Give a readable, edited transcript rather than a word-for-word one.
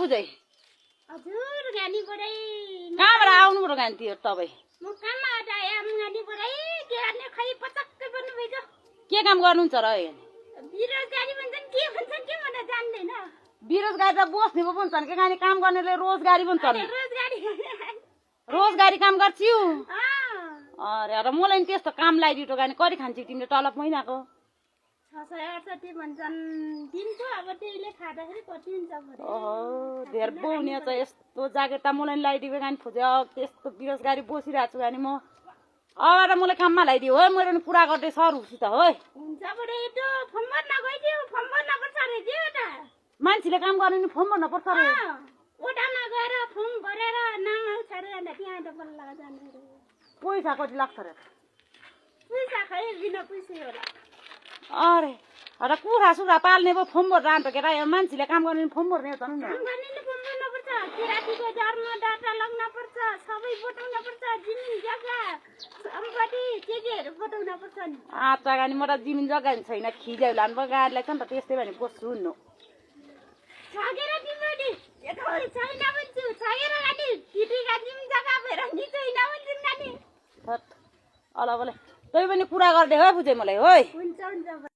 बुझै हजुर गानी बडै कहाँबाट आउनु पर्यो गानी त्यो तपाईँ म कामबाट आएँ गानी बडै के गर्ने खै पचक्कै बन्नु भइज के काम गर्नुहुन्छ र बेरोजगारी भन्छन् के भनेर जान्दैन बेरोजगारी त बस्ने पो भन्छन् के गानी काम गर्नेले रोजगारी भन्छन् रोजगारी रोजगारी काम गर्छिउ अरे र मलाई नि त्यस्तो काम लगाइदियो गानी कति खान्छौ तिमीले तलब महिनाको 668 भन्छन् दिनको अब त्यहीले खाँदाखेरि कति हुन्छ भने ओहो धेर बोउने छ यस्तो जागिर त मलाई लगाइदियो गानी खोज्यो त्यस्तो बेरोजगारी बसिरहेको छु गानी म अब र मलाई काममा लगाइदियो हो मेरो नि कुरा गर्दै सरहरूसित हो हुन्छ बडे त्यो फर्म भर्न गइदियो फर्म भर्न पर्छ रे दियो त मान्छेले काम गर्ने नि फर्म भर्न पर्छ रे ओडामा गएर फर्म भरेर नाम आउँछ रे अन्त त्यहाँ त बल्ल जाने रे पैसा कति लाग्छ रे पैसा खै बिना पैसै होला अरे र कुखुरा सुखुरा पाल्ने पो फर्म भरेर अन्त केटा मान्छेले काम गर्ने फर्म भर्ने हो त नि काम गर्नेले फर्म भर्न पर्छ किरातीको जन्म डाटा लाग्न पर्छ सबै बताउन पर्छ जमिन जग्गा सम्पत्ति केहरू बताउन पर्छ नि आचा गानी म त जमिन जग्गा नि छैन खिजाउ लानु भयो गाडीलाई छ नि त त्यस्तै भने बस्छु न छगेर तिमीले छैन भन्छु छगेर गाडी किटीका जमिन जग्गा भएर नि छैन भन्छु नानी अला बले तै पनि कुरा गर्दै हो बुझे मलाई होइ हुन्छ